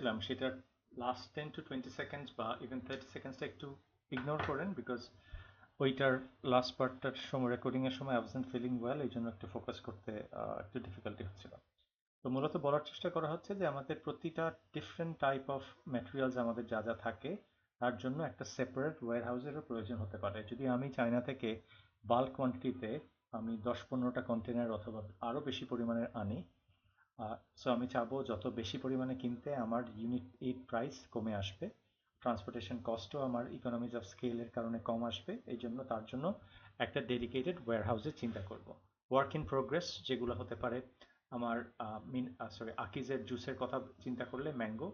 ছিলাম সেটার last 10 to 20 seconds বা ইভেন 30 সেকেন্ডসটা একটু ইগনোর করেন, বিকজ ওইটার লাস্ট পার্টটার সময় রেকর্ডিং এর সময় অ্যাবসেন্ট ফিলিং ওয়েল, এই জন্য একটু ফোকাস করতে একটু ডিফিকাল্টি হচ্ছিল। তো মূলত বলার চেষ্টা করা হচ্ছে যে আমাদের প্রতিটা ডিফারেন্ট টাইপ অফ ম্যাটেরিয়ালস আমাদের যা যা থাকে তার জন্য একটা সেপারেট ওয়্যার হাউসেরও প্রয়োজন হতে পারে। যদি আমি চায়না থেকে বাল্ক কোয়ান্টিটিতে আমি 10-15টা কন্টেনার অথবা আরও বেশি পরিমাণের আনি, সো আমি চাবো যত বেশি পরিমাণে কিনতে আমার ইউনিট এই প্রাইস কমে আসবে, ট্রান্সপোর্টেশন কস্টও আমার ইকোনমিজ অফ স্কেলের কারণে কম আসবে। এই জন্য তার জন্য একটা ডেডিকেটেড ওয়্যার হাউসের চিন্তা করব। ওয়ার্ক ইন প্রোগ্রেস যেগুলো হতে পারে আমার আকিজের জুসের কথা চিন্তা করলে ম্যাঙ্গো,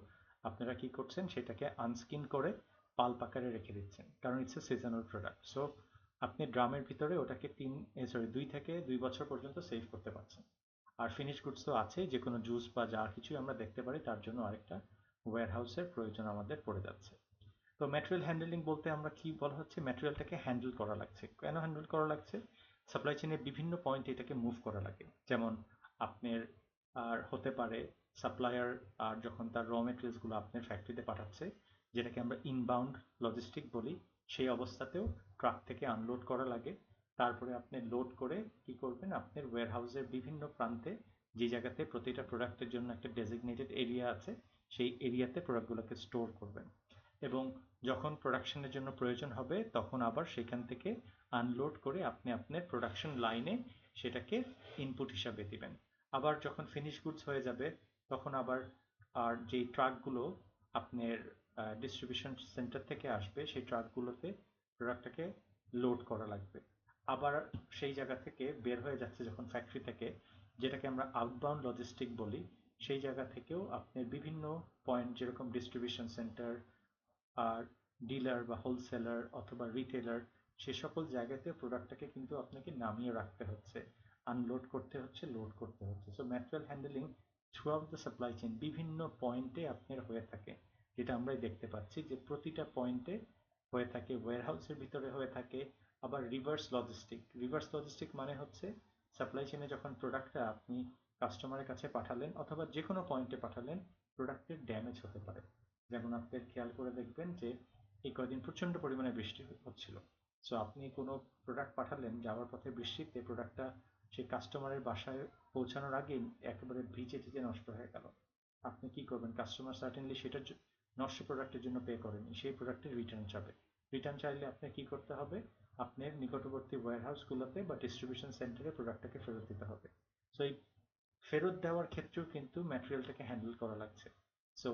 আপনারা কি করছেন সেটাকে আনস্কিন করে পাল্প আকারে রেখে দিচ্ছেন, কারণ it's a seasonal product. So আপনি ড্রামের ভিতরে ওটাকে 2 থেকে 2 বছর পর্যন্ত সেভ করতে পারছেন। আর ফিনিশ গুডস তো আছেই, যে কোনো জুস বা যা কিছুই আমরা দেখতে পারি তার জন্য আরেকটা ওয়্যার হাউসের প্রয়োজন আমাদের পড়ে যাচ্ছে। তো ম্যাটেরিয়াল হ্যান্ডেলিং বলতে আমরা কি বলা হচ্ছে, ম্যাটেরিয়ালটাকে হ্যান্ডেল করা লাগছে। কেন হ্যান্ডেল করা লাগছে? সাপ্লাই চেইনের বিভিন্ন পয়েন্টে এটাকে মুভ করা লাগে। যেমন আপনার আর হতে পারে সাপ্লায়ার আর যখন তার র মেটেরিয়ালসগুলো আপনার ফ্যাক্টরিতে পাঠাচ্ছে, যেটাকে আমরা ইনবাউন্ড লজিস্টিক বলি, সেই অবস্থাতেও ট্রাক থেকে আনলোড করা লাগে। তারপরে আপনি লোড করে কি করবেন, আপনার ওয়্যারহাউসের বিভিন্ন প্রান্তে যে জায়গাতে প্রতিটা প্রোডাক্টের জন্য একটা ডেজিগনেটেড এরিয়া আছে, সেই এরিয়াতে প্রোডাক্টগুলোকে স্টোর করবেন। এবং যখন প্রোডাকশনের জন্য প্রয়োজন হবে তখন আবার সেখান থেকে আনলোড করে আপনি আপনার প্রোডাকশন লাইনে সেটাকে ইনপুট হিসাবে দিবেন। আবার যখন ফিনিশ গুডস হয়ে যাবে তখন আবার আর যেই ট্রাকগুলো আপনার ডিস্ট্রিবিউশন সেন্টার থেকে আসবে সেই ট্রাকগুলোতে প্রোডাক্টটাকে লোড করা লাগবে। আবার সেই জায়গা থেকে বের হয়ে যাচ্ছে যখন ফ্যাক্টরি থেকে, যেটাকে আমরা আউটবাউন্ড লজিস্টিক বলি, সেই জায়গা থেকেও আপনার বিভিন্ন পয়েন্ট যেরকম ডিস্ট্রিবিউশন সেন্টার আর ডিলার বা হোলসেলার অথবা রিটেলার, সে সকল জায়গাতে প্রোডাক্টটাকে কিন্তু আপনাকে নামিয়ে রাখতে হচ্ছে, আনলোড করতে হচ্ছে, লোড করতে হচ্ছে। So material handling through out the supply chain বিভিন্ন পয়েন্টে আপনার হয়ে থাকে, যেটা আমরাই দেখতে পাচ্ছি যে প্রতিটা পয়েন্টে হয়ে থাকে, ওয়্যারহাউসের ভিতরে হয়ে থাকে। আবার রিভার্স লজিস্টিক মানে হচ্ছে সাপ্লাই চেইনে যখন প্রোডাক্টটা আপনি কাস্টমারের কাছে পাঠালেন অথবা যে কোনো পয়েন্টে পাঠালেন, প্রোডাক্টের ড্যামেজ হতে পারে। যেমন আপনি খেয়াল করে দেখবেন যে এই কয়দিন প্রচণ্ড পরিমাণে বৃষ্টি হচ্ছিল। সো আপনি কোনো প্রোডাক্ট পাঠালেন, যাওয়ার পথে বৃষ্টিতে প্রোডাক্টটা সেই কাস্টমারের বাসায় পৌঁছানোর আগেই একেবারে ভিজে টিজে নষ্ট হয়ে গেল। আপনি কি করবেন? কাস্টমার সার্টেনলি সেটার নষ্ট প্রোডাক্টের জন্য পে করেনি, সেই প্রোডাক্টের রিটার্ন চাবে। রিটার্ন চাইলে আপনার কি করতে হবে? আপনার নিকটবর্তী ওয়্যারহাউসগুলোতে বা ডিস্ট্রিবিউশন সেন্টারে প্রোডাক্টটাকে ফেরত দিতে হবে। সো এই ফেরত দেওয়ার ক্ষেত্রেও কিন্তু ম্যাটেরিয়ালটাকে হ্যান্ডেল করা লাগছে। So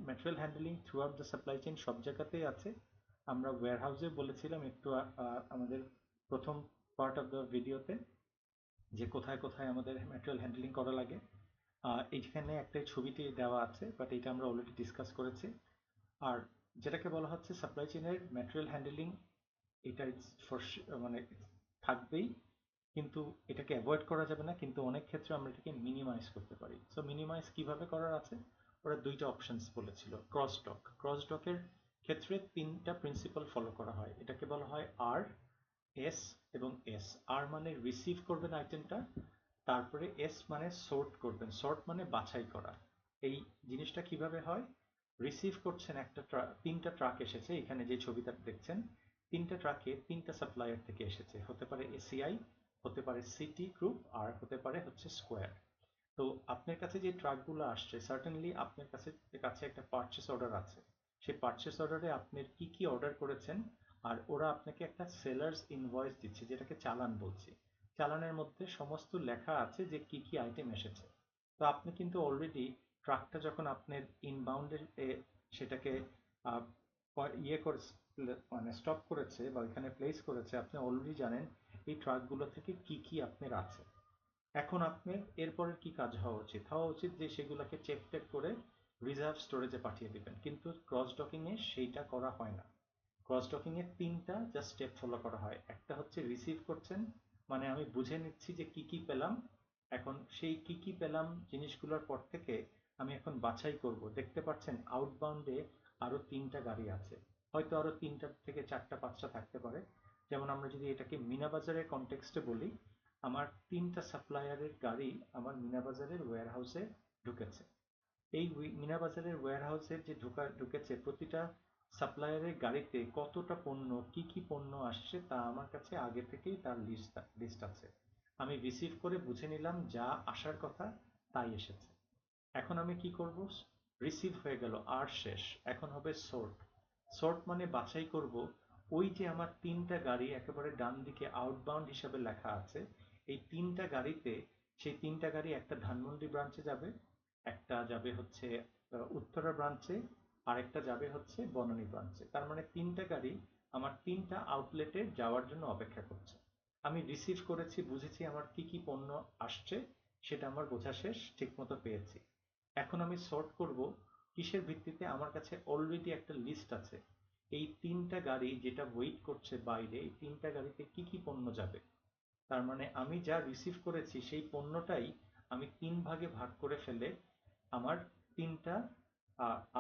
material handling through out the supply chain সব জায়গাতেই আছে। আমরা ওয়্যারহাউসে বলেছিলাম একটু আমাদের প্রথম পার্ট অফ দ্য ভিডিওতে, যে কোথায় কোথায় আমাদের ম্যাটেরিয়াল হ্যান্ডেলিং করা লাগে। এইখানে একটা ছবিতে দেওয়া আছে, বাট এটা আমরা অলরেডি ডিসকাস করেছি। আর যেটাকে বলা হচ্ছে সাপ্লাই চেইনের ম্যাটেরিয়াল হ্যান্ডেলিং, এটা ফর মানে থাকবেই, কিন্তু এটাকে অ্যাভয়েড করা যাবে না, কিন্তু অনেক ক্ষেত্রে আমরা এটাকে মিনিমাইজ করতে পারি। সো মিনিমাইজ কিভাবে করার আছে, ওরা দুইটা অপশনস বলেছিল। ক্রস ডকের ক্ষেত্রে তিনটা প্রিন্সিপাল ফলো করা হয়, এটাকে বলা হয় আর, এস এবং এস। আর মানে রিসিভ করবেন আইটেমটা, তারপরে এস মানে সর্ট মানে বাছাই করা। এই জিনিসটা কিভাবে হয়? রিসিভ করছেন একটা তিনটা ট্রাক এসেছে, এখানে যে ছবিটা দেখছেন, তিনটা ট্রাকে তিনটা সাপ্লায়ার থেকে এসেছে, হতে পারে এসিআই, হতে পারে সিটি গ্রুপ, আর হতে পারে হচ্ছে স্কোয়ার। তো আপনার কাছে যে ট্রাকগুলো আসছে, সার্টেনলি আপনার কাছে কাছে একটা পারচেস অর্ডার আছে। সেই পারচেস অর্ডারে আপনি কি কি অর্ডার করেছেন, আর ওরা আপনাকে একটা সেলার্স ইনভয়েস দিচ্ছে, যেটাকে চালান বলছি। চালানের মধ্যে সমস্ত লেখা আছে যে কি কি আইটেম এসেছে। তো আপনি কিন্তু অলরেডি ট্রাকটা যখন আপনার ইনবাউন্ডের সেটাকে আহ, ইয়ে করে মানে স্টপ করেছে বা এখানে প্লেস করেছে, আপনি অলরেডি জানেন এই ট্রাকগুলো থেকে কি কি আপনার আছে। এখন আপনার এরপরের কি কাজ হওয়া উচিত যে সেগুলোকে চেক টেক করে রিজার্ভ স্টোরেজে পাঠিয়ে দিবেন, কিন্তু ক্রস ডকিং এ সেইটা করা হয় না। ক্রস ডকিং এর তিনটা জাস্ট স্টেপ ফলো করা হয়। একটা হচ্ছে রিসিভ করছেন, মানে আমি বুঝে নিচ্ছি যে কি কি পেলাম। এখন সেই কি কি পেলাম জিনিসগুলোর পর থেকে আমি এখন বাছাই করব। দেখতে পাচ্ছেন আউটবাউন্ডে আরো তিনটা গাড়ি আছে, হয়তো আরো তিনটা থেকে চারটা পাঁচটা থাকতে পারে। যেমন আমরা যদি এটাকে মিনা বাজারের কনটেক্সটে বলি, আমার তিনটা সাপ্লায়ারের গাড়ি আমার মিনা বাজারের ওয়্যারহাউসে ঢুকেছে। এই মিনা বাজারের ওয়্যারহাউসের যে ঢুকেছে প্রতিটা সাপ্লায়ারের গাড়িতে কতটা পণ্য কি কি পণ্য আসছে তা আমার কাছে আগে থেকেই তার লিস্ট আছে। আমি রিসিভ করে বুঝে নিলাম যা আসার কথা তাই এসেছে। এখন আমি কি করব? রিসিভ হয়ে গেল আর শেষ, এখন হবে সর্ট। সর্ট মানে বাছাই করব। ওই যে আমার তিনটা গাড়ি একেবারে ডান দিকে আউটবাউন্ড হিসাবে লেখা আছে, এই তিনটা গাড়িতে, সেই তিনটা গাড়ি একটা ধানমন্ডি ব্রাঞ্চে যাবে, একটা যাবে হচ্ছে উত্তরা ব্রাঞ্চে, আর একটা যাবে হচ্ছে বনানী ব্রাঞ্চে। তার মানে তিনটা গাড়ি আমার তিনটা আউটলেটে যাওয়ার জন্য অপেক্ষা করছে। আমি রিসিভ করেছি, বুঝেছি আমার কি কি পণ্য আসছে, সেটা আমার বোঝা শেষ, ঠিকমতো পেয়েছি। এখন আমি সর্ট করব কিসের ভিত্তিতে? আমার কাছে অলরেডি একটা লিস্ট আছে। এই তিনটা গাড়ি যেটা ওয়েট করছে বাইরে, এই তিনটা গাড়িতে কি কি পণ্য যাবে। তার মানে আমি যা রিসিভ করেছি সেই পণ্যটাই আমি তিন ভাগে ভাগ করে ফেলে আমার তিনটা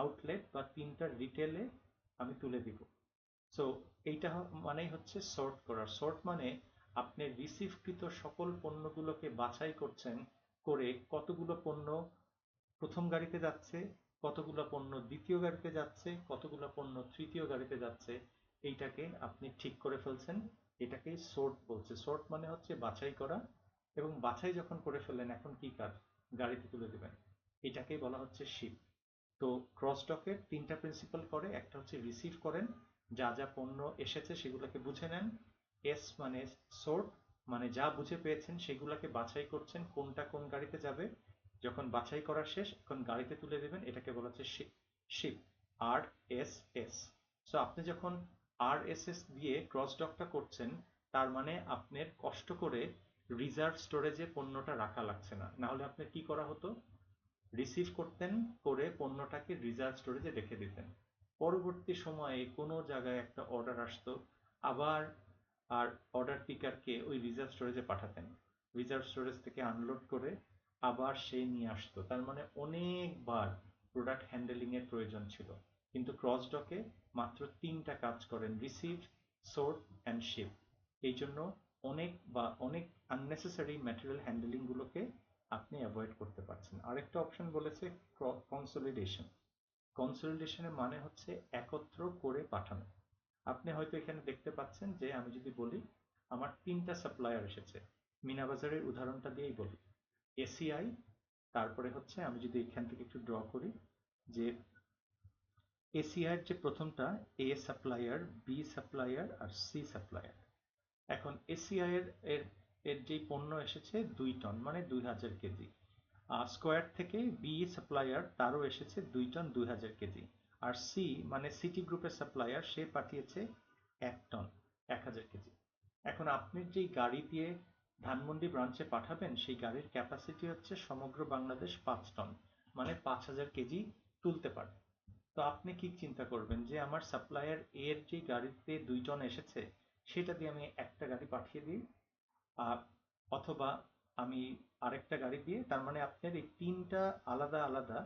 আউটলেট বা তিনটা রিটেলে আমি তুলে দিব। সো এইটা মানেই হচ্ছে সর্ট করা। সর্ট মানে আপনি রিসিভকৃত সকল পণ্যগুলোকে বাছাই করছেন, করে কতগুলো পণ্য প্রথম গাড়িতে যাচ্ছে, কতগুলো পণ্য দ্বিতীয় গাড়িতে যাচ্ছে, কতগুলো পণ্য তৃতীয় গাড়িতে যাচ্ছে, এইটাকে আপনি ঠিক করে ফেলছেন। এটাকেই সর্ট বলছে। সর্ট মানে হচ্ছে বাছাই করা। এবং বাছাই যখন করে ফেললেন, এখন কি কাজ? গাড়িতে তুলে দেবেন। এটাকেই বলা হচ্ছে শিপ। তো ক্রস ডকের তিনটা প্রিন্সিপাল করে। একটা হচ্ছে রিসিভ করেন, যা যা পণ্য এসেছে সেগুলোকে বুঝে নেন। এস মানে সোর্ট, মানে যা বুঝে পেয়েছেন সেগুলোকে বাছাই করছেন কোনটা কোন গাড়িতে যাবে। যখন বাছাই করা শেষ, এখন গাড়িতে তুলে দেবেন, এটাকে বলা হচ্ছে শিপ। আর এস এস। সো আপনি যখন আর এস এস দিয়ে ক্রস ডকটা করছেন, তার মানে আপনার কষ্ট করে রিজার্ভ স্টোরেজে পণ্যটা রাখা লাগছে না। না হলে আপনার কি করা হতো? রিসিভ করতেন, করে পণ্যটাকে রিজার্ভ স্টোরেজে রেখে দিতেন। পরবর্তী সময়ে কোনো জায়গায় একটা অর্ডার আসতো, আবার আর অর্ডার পিকারকে ওই রিজার্ভ স্টোরেজে পাঠাতেন। রিজার্ভ স্টোরেজ থেকে আনলোড করে আবার সে নিয়ে আসতো। তার মানে অনেকবার প্রোডাক্ট হ্যান্ডেলিং এর প্রয়োজন ছিল। কিন্তু ক্রস ডকে মাত্র তিনটা কাজ করেন: রিসিভ, সোর্ট অ্যান্ড শিপ। এই জন্য অনেক আননেসেসারি ম্যাটেরিয়াল হ্যান্ডেলিং গুলোকে আপনি অ্যাভয়েড করতে পারছেন। আরেকটা অপশন বলেছে কনসলিডেশন। কনসলিডেশনের মানে হচ্ছে একত্র করে পাঠানো। আপনি হয়তো এখানে দেখতে পাচ্ছেন যে আমি যদি বলি আমার তিনটা সাপ্লায়ার এসেছে, মিনাবাজারের উদাহরণটা দিয়েই বলি। এসিআই, তারপরে হচ্ছে আমি যদি এখান থেকে একটু ড্র করি যে এসিআইয়ের যে প্রথমটা, এ সাপ্লায়ার, বি সাপ্লায়ার আর সি সাপ্লায়ার। এখন এসিআই এর এর যেই পণ্য এসেছে 2 টন, মানে 2000 কেজি। স্কোয়ার থেকে বি সাপ্লায়ার, তারও এসেছে 2 টন, 2000 কেজি। আর সি মানে সিটি গ্রুপের সাপ্লায়ার, সে পাঠিয়েছে 1 টন, 1000 কেজি। এখন আপনি যেই গাড়ি দিয়ে ধানমন্ডি ব্রাঞ্চে পাঠাবেন, সেই গাড়ির ক্যাপাসিটি হচ্ছে সমগ্র বাংলাদেশ 5 টন, মানে 5000 কেজি তুলতে পারে। তো আপনি কি চিন্তা করবেন যে আমার সাপ্লায়ার এর যে গাড়িতে 2 টন এসেছে, সেটা দিয়ে আমি একটা গাড়ি পাঠিয়ে দিই, আহ, অথবা আমি আরেকটা গাড়ি দিয়ে, তার মানে আপনার এই তিনটা আলাদা আলাদা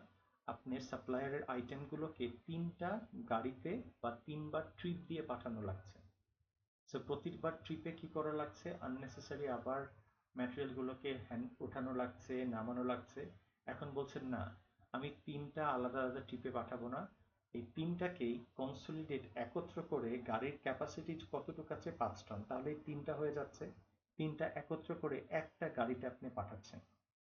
আপনার সাপ্লায়ারের আইটেমগুলোকে তিনটা গাড়িতে বা তিনবার ট্রিপ দিয়ে পাঠানো লাগছে। সো প্রতিবার ট্রিপে কি করা লাগছে? আননেসেসারি আবার ম্যাটেরিয়ালগুলোকে হ্যান্ড ওঠানো লাগছে, নামানো লাগছে। এখন বলছেন না, আমি তিনটা আলাদা আলাদা ট্রিপে পাঠাবো না, এই তিনটাকেই কনসলিডেট একত্র করে, গাড়ির ক্যাপাসিটি কতটুকু আছে? 5 টন, তাহলে এই তিনটা হয়ে যাচ্ছে। তিনটা একত্র করে একটা গাড়িতে আপনি পাঠাচ্ছেন।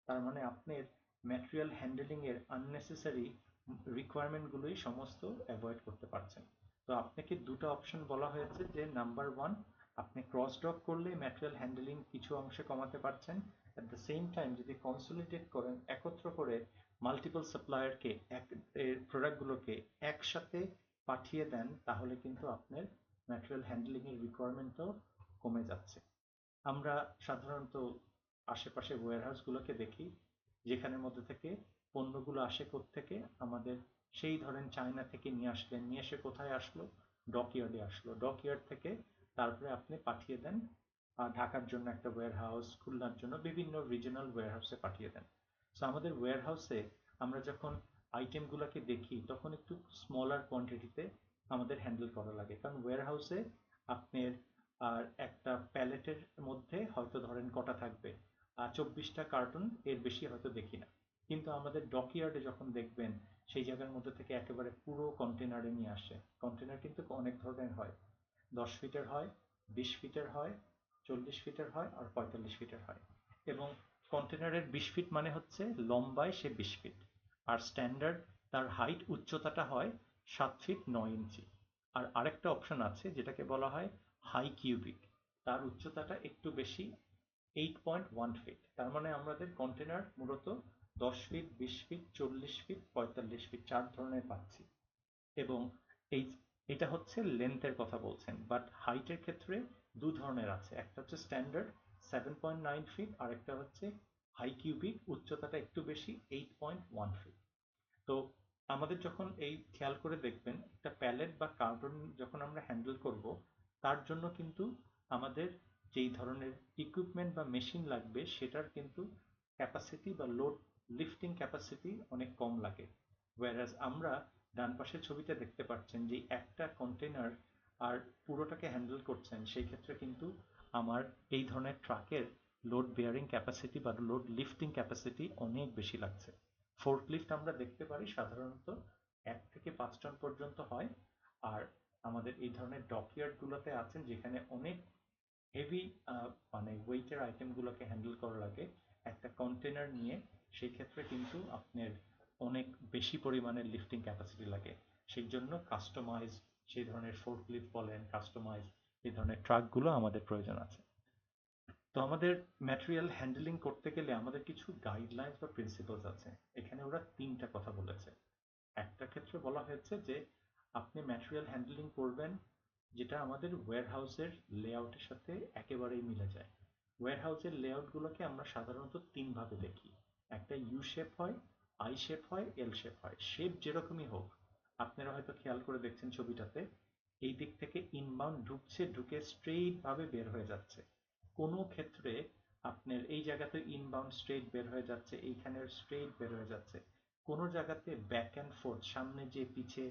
তার মানে আপনার ম্যাটেরিয়াল হ্যান্ডেলিং এর আননেসেসারি রিকোয়ারমেন্টগুলোই সমস্ত অ্যাভয়েড করতে পারছেন। তো আপনাকে দুটো অপশন বলা হয়েছে, যে নাম্বার ওয়ান, আপনি ক্রস ডক করলে ম্যাটেরিয়াল হ্যান্ডেলিং কিছু অংশে কমাতে পারছেন। অ্যাট দ্য সেম টাইম যদি কনসলিডেট করেন, একত্র করে মাল্টিপল সাপ্লায়ারকে প্রোডাক্টগুলোকে একসাথে পাঠিয়ে দেন, তাহলে কিন্তু আপনার ম্যাটেরিয়াল হ্যান্ডলিং এর রিকোয়ারমেন্টও কমে যাচ্ছে। আমরা সাধারণত আশেপাশে ওয়্যারহাউসগুলোকে দেখি, যেখানের মধ্যে থেকে পণ্যগুলো আসে কোত্থেকে? আমাদের সেই ধরেন চায়না থেকে নিয়ে আসলেন, নিয়ে এসে কোথায় আসলো? ডকইয়ার্ডে আসলো। ডকইয়ার্ড থেকে তারপরে আপনি পাঠিয়ে দেন ঢাকার জন্য একটা ওয়্যারহাউস, খুলনার জন্য বিভিন্ন রিজনাল ওয়্যারহাউসে পাঠিয়ে দেন। সো আমাদের ওয়্যারহাউসে আমরা যখন আইটেমগুলোকে দেখি, তখন একটু স্মলার কোয়ান্টিটিতে আমাদের হ্যান্ডেল করা লাগে। কারণ ওয়্যারহাউসে আপনার আর একটা প্যালেটের মধ্যে হয়তো ধরেন কটা থাকবে? 24টা কার্টুন, এর বেশি হয়তো দেখি না। কিন্তু আমাদের ডকইয়ার্ডে যখন দেখবেন সেই জায়গার মধ্যে থেকে একেবারে পুরো কন্টেনারে নিয়ে আসে। কন্টেনার কিন্তু অনেক ধরনের হয়, 10 ফিটের হয়, 20 ফিটের হয়, 40 ফিটের হয়, আর 45 ফিটের হয়। এবং কন্টেনারের 20 ফিট মানে হচ্ছে লম্বায় সে 20 ফিট, আর স্ট্যান্ডার্ড তার হাইট উচ্চতাটা হয় 7 ফিট 9 ইঞ্চি। আর আরেকটা অপশন আছে যেটাকে বলা হয় হাই কিউবিক, তার উচ্চতাটা একটু বেশি, 8.1 ফিট। তার মানে আমাদের কন্টেনার মূলত 10 ফিট, 20 ফিট, 40 ফিট, 45 ফিট, 4 ধরনের পাচ্ছি। এবং এই এটা হচ্ছে লেন্থের কথা বলছেন, বাট হাইটের ক্ষেত্রে দু ধরনের আছে, একটা হচ্ছে স্ট্যান্ডার্ড 7.9 ফিট, আর একটা হচ্ছে হাই কিউবিক, উচ্চতাটা একটু বেশি, 8.1 ফিট। তো আমাদের যখন এই খেয়াল করে দেখবেন একটা প্যালেট বা কার্টন যখন আমরা হ্যান্ডেল করব, তার জন্য কিন্তু আমাদের যেই ধরনের ইকুইপমেন্ট বা মেশিন লাগবে সেটার কিন্তু ক্যাপাসিটি বা লোড লিফটিং ক্যাপাসিটি অনেক কম লাগে। ওয়ারাজ আমরা ডান পাশের ছবিতে দেখতে পাচ্ছেন যে একটা কন্টেনার আর পুরোটাকে হ্যান্ডেল করছেন, সেই ক্ষেত্রে কিন্তু আমার এই ধরনের ট্রাকের লোড বেয়ারিং ক্যাপাসিটি বা লোড লিফটিং ক্যাপাসিটি অনেক বেশি লাগছে। ফোর্কলিফট আমরা দেখতে পারি সাধারণত 1 থেকে 5 টন পর্যন্ত হয়। আর আমাদের এই ধরনের ডকইয়ার্ড গুলোতে আছেন যেখানে অনেক হেভি মানে ওয়েটের আইটেমগুলোকে হ্যান্ডেল করা লাগে একটা কন্টেনার নিয়ে, সেই ক্ষেত্রে কিন্তু আপনার অনেক বেশি পরিমাণের লিফটিং ক্যাপাসিটি লাগে। সেই জন্য কাস্টমাইজ সেই ধরনের ফোর্কলিফট বলেন, কাস্টমাইজ এই ধরনের ট্রাকগুলো আমাদের প্রয়োজন আছে। তো আমাদের ম্যাটেরিয়াল হ্যান্ডলিং করতে গেলে আমাদের কিছু গাইডলাইন্স বা প্রিন্সিপালস আছে। এখানে ওরা 3টা কথা বলেছে। একটা ক্ষেত্রে বলা হয়েছে যে আপনি ম্যাটেরিয়াল হ্যান্ডলিং করবেন যেটা আমাদের ওয়্যারহাউসের লেআউটের সাথে একেবারেই মিলে যায়। ওয়্যারহাউসের লেআউটগুলোকে আমরা সাধারণত 3 ভাবে দেখি। একটা ইউ শেপ হয়, আই শেপ হয়, এল শেপ হয়। শেপ যেরকমই হোক, আপনারা হয়তো খেয়াল করে দেখছেন ছবিটাতে, এই দিক থেকে ইনবাউন্ড ঢুকছে, ঢুকে স্ট্রেইট ভাবে বের হয়ে যাচ্ছে। কোনো ক্ষেত্রে আপনার এই জায়গাতে ইনবাউন্ড স্ট্রেইট বের হয়ে যাচ্ছে, এইখানের স্ট্রেইট বের হয়ে যাচ্ছে। কোনো জায়গাতে ব্যাক অ্যান্ড ফোর্থ, সামনে যে পিছে,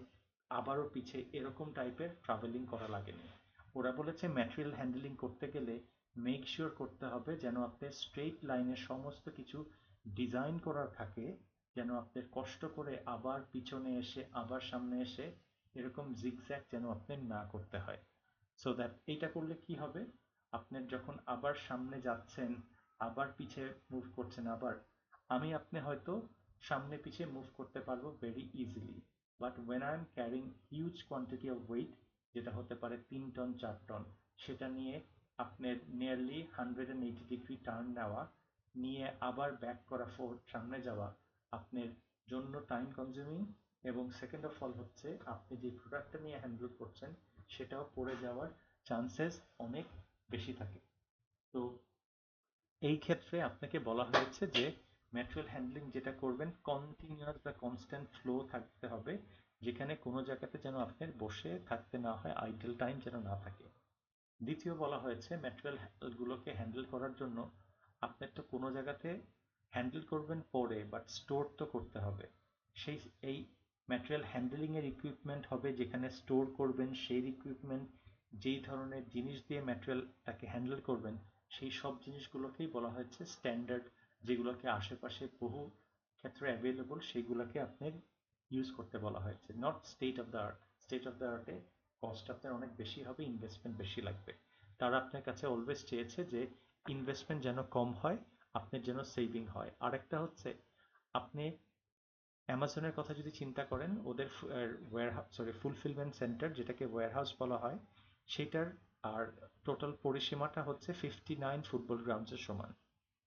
আবারও পিছে, এরকম টাইপের ট্রাভেলিং করা লাগেনি। ওরা বলেছে ম্যাটেরিয়াল হ্যান্ডলিং করতে গেলে মেক শিওর করতে হবে যেন আপনার স্ট্রেইট লাইনে সমস্ত কিছু ডিজাইন করা থাকে, যেন আপনার কষ্ট করে আবার পিছনে এসে আবার সামনে এসে এরকম জিগজ্যাগ যেন আপনার না করতে হয়। সো দ্যাট এইটা করলে কি হবে, আপনার যখন আবার সামনে যাচ্ছেন, আবার পিছে মুভ করছেন, আবার আমি আপনি হয়তো সামনে পিছে মুভ করতে পারবো very easily. But when I am carrying huge quantity of weight, যেটা হতে পারে 3 টন 4 টন, সেটা নিয়ে আপনার নিয়ারলি 180 ডিগ্রি টার্ন নেওয়া, নিয়ে আবার ব্যাক করা, ফোর সামনে যাওয়া আপনার জন্য টাইম কনজিউমিং। এবং সেকেন্ড অফ অল হচ্ছে আপনি যে প্রোডাক্টটা নিয়ে হ্যান্ডেল করছেন সেটাও পড়ে যাওয়ার চান্সেস অনেক বেশি থাকে। তো এই ক্ষেত্রে আপনাকে বলা হয়েছে যে ম্যাটেরিয়াল হ্যান্ডলিং যেটা করবেন কন্টিনিউয়াস বা কনস্ট্যান্ট ফ্লো থাকতে হবে, যেখানে কোনো জায়গাতে যেন আপনার বসে থাকতে না হয়, আইডল টাইম যেন না থাকে। দ্বিতীয় বলা হয়েছে ম্যাটেরিয়াল গুলোকে হ্যান্ডেল করার জন্য আপনার তো কোনো জায়গাতে হ্যান্ডেল করবেন পরে, বাট স্টোর তো করতে হবে। সেই এই ম্যাটেরিয়াল হ্যান্ডলিং এর ইকুইপমেন্ট হবে যেখানে স্টোর করবেন সেই ইকুইপমেন্ট, যেই ধরনের জিনিস দিয়ে ম্যাটেরিয়ালটাকে হ্যান্ডেল করবেন সেই সব জিনিসগুলোকেই বলা হয়েছে স্ট্যান্ডার্ড, যেগুলোকে আশেপাশে বহু ক্ষেত্রে অ্যাভেলেবল, সেইগুলোকে আপনার ইউজ করতে বলা হয়েছে, not state of the art. State of the আর্টে কস্ট আপনার অনেক বেশি হবে, ইনভেস্টমেন্ট বেশি লাগবে। তারা আপনার কাছে অলওয়েজ চেয়েছে যে ইনভেস্টমেন্ট যেন কম হয়, আপনার যেন সেভিং হয়। আরেকটা হচ্ছে আপনি অ্যামাজনের কথা যদি চিন্তা করেন, ওদের ফুলফিলমেন্ট সেন্টার যেটাকে ওয়্যারহাউস বলা হয়, সেটার আর টোটাল পরিসীমাটা হচ্ছে 59 ফুটবল গ্রাউন্ডসের সমান।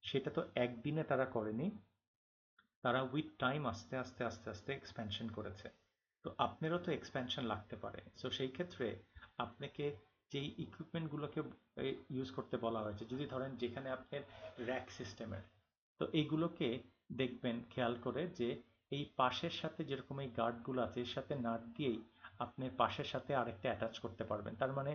সেটা তো একদিনে তারা করেনি, তারা উইথ টাইম আস্তে আস্তে আস্তে আস্তে এক্সপ্যানশন করেছে। তো আপনারও তো এক্সপ্যানশন লাগতে পারে। সো সেই ক্ষেত্রে আপনাকে যেই ইকুইপমেন্টগুলোকে ইউজ করতে বলা হয়েছে, যদি ধরেন যেখানে আপনার র্যাক সিস্টেমের, তো এইগুলোকে দেখবেন খেয়াল করে যে এই পাশের সাথে যেরকম এই গার্ডগুলো আছে এর সাথে নাট দিয়েই আপনি পাশের সাথে আরেকটা অ্যাটাচ করতে পারবেন। তার মানে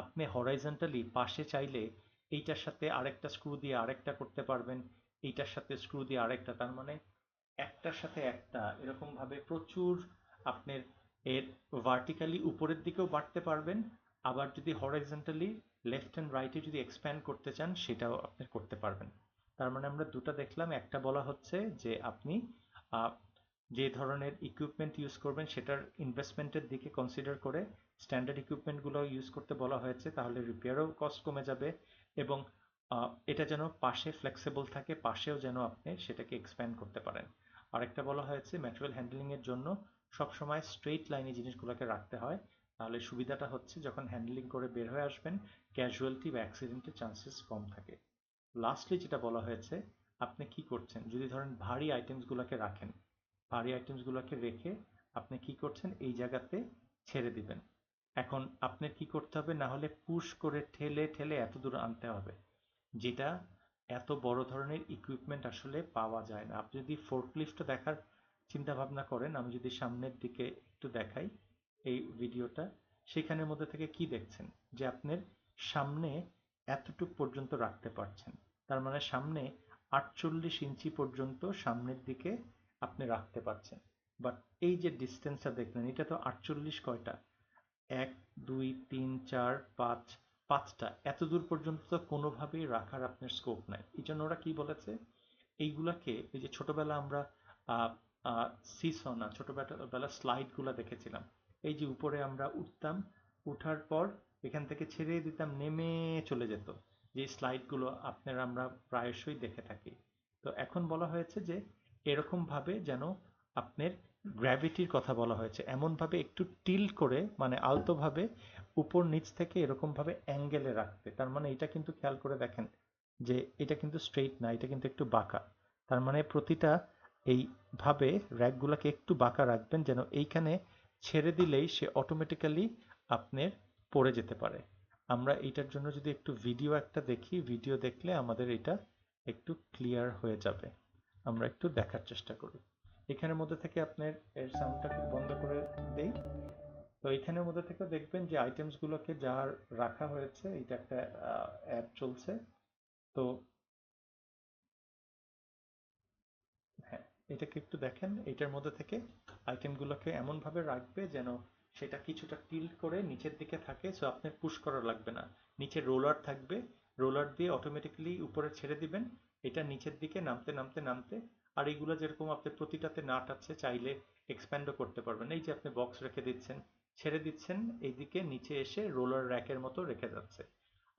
আপনি হরাইজন্টালি পাশে চাইলে এইটার সাথে আরেকটা স্ক্রু দিয়ে আরেকটা করতে পারবেন, এইটার সাথে স্ক্রু দিয়ে আরেকটা, তার মানে একটার সাথে একটা এরকম ভাবে প্রচুর আপনার এর ভার্টিক্যালি উপরের দিকেও বাড়তে পারবেন, আবার যদি হরাইজন্টালি লেফট অ্যান্ড রাইটে যদি এক্সপ্যান্ড করতে চান সেটাও আপনি করতে পারবেন। তার মানে আমরা দুটো দেখলাম, একটা বলা হচ্ছে যে আপনি আহ, যে ধরনের ইকুইপমেন্ট ইউজ করবেন সেটার ইনভেস্টমেন্টের দিকে কনসিডার করে স্ট্যান্ডার্ড ইকুইপমেন্টগুলো ইউজ করতে বলা হয়েছে, তাহলে রিপেয়ারও কস্ট কমে যাবে এবং এটা যেন পাশে ফ্লেক্সিবল থাকে, পাশেও যেন আপনি সেটাকে এক্সপ্যান্ড করতে পারেন। আরেকটা বলা হয়েছে ম্যাটেরিয়াল হ্যান্ডলিংয়ের জন্য সবসময় স্ট্রেইট লাইনে জিনিসগুলোকে রাখতে হয়, তাহলে সুবিধাটা হচ্ছে যখন হ্যান্ডলিং করে বের হয়ে আসবেন ক্যাজুয়ালিটি বা অ্যাক্সিডেন্টের চান্সেস কম থাকে। লাস্টলি যেটা বলা হয়েছে, আপনি কি করছেন যদি ধরেন ভারী আইটেমসগুলোকে রাখেন, ভারী আইটেমসগুলোকে রেখে আপনি কি করছেন এই জায়গাতে ছেড়ে দিবেন। এখন আপনার কি করতে হবে, না হলে পুশ করে ঠেলে ঠেলে এত দূর আনতে হবে, যেটা এত বড় ধরনের ইকুইপমেন্ট আসলে পাওয়া যায় না। আপনি যদি ফোর্কলিফটটা দেখার চিন্তা ভাবনা করেন, আমি যদি সামনের দিকে একটু দেখাই এই ভিডিওটা, সেখানের মধ্যে থেকে কি দেখছেন যে আপনার সামনে এতটুক পর্যন্ত রাখতে পারছেন, তার মানে সামনে 48 ইঞ্চি পর্যন্ত সামনের দিকে আপনি রাখতে পারছেন। বাট এই যে ডিস্টেন্সটা দেখলেন, এটা তো 48 কয়টা, 1 2 3 4 5, পাঁচটা, এত দূর পর্যন্ত তো কোনোভাবেই রাখার আপনার স্কোপ নাই। এই জন্য ওরা কি বলেছে, এইগুলাকে এই যে ছোটবেলা আমরা সিসো না, ছোটবেলা স্লাইড গুলা দেখেছিলাম, এই যে উপরে আমরা উঠতাম, উঠার পর এখান থেকে ছেড়ে দিতাম, নেমে চলে যেত, যে স্লাইড গুলো আপনারা আমরা প্রায়শই দেখে থাকি। তো এখন বলা হয়েছে যে এরকম ভাবে যেন আপনার গ্র্যাভিটির কথা বলা হয়েছে, এমন ভাবে একটু টিল্ট করে, মানে আলতো ভাবে উপর নিচ থেকে এরকম ভাবে অ্যাঙ্গেলে রাখতে। তার মানে এটা কিন্তু খেয়াল করে দেখেন যে এটা কিন্তু স্ট্রেইট না, এটা কিন্তু একটু বাঁকা। তার মানে প্রতিটা এইভাবে র্যাকগুলোকে একটু বাঁকা রাখবেন, যেন এইখানে ছেড়ে দিলেই সে অটোমেটিক্যালি আপনার পড়ে যেতে পারে। আমরা এইটার জন্য যদি একটু ভিডিও একটা দেখি, ভিডিও দেখলে আমাদের এটা একটু ক্লিয়ার হয়ে যাবে। আমরা একটু দেখার চেষ্টা করি। এখানের মধ্যে থেকে আপনার এর সাউন্ডটাকে বন্ধ করে দেই। তো এখানের মধ্যে থেকে দেখবেন যে আইটেমস গুলোকে যা রাখা হয়েছে, এটা একটা অ্যাড চলছে। তো হ্যাঁ, এটাকে একটু দেখেন, এটার মধ্যে থেকে আইটেমগুলোকে এমনভাবে রাখবে যেন সেটা কিছুটা টিল্ট করে নিচের দিকে থাকে, সো আপনার পুশ করা লাগবে না। নিচে রোলার থাকবে, রোলার দিয়ে অটোমেটিক্যালি উপরে ছেড়ে দিবেন, এটা নিচের দিকে নামতে নামতে নামতে। আর এইগুলো যেরকম আপনার প্রতিটাতে নাট আছে, চাইলে এক্সপ্যান্ডও করতে পারবেন। এই যে আপনি বক্স রেখে দিচ্ছেন, ছেড়ে দিচ্ছেন, এইদিকে নিচে এসে রোলার র্যাকের মতো রেখে যাচ্ছে।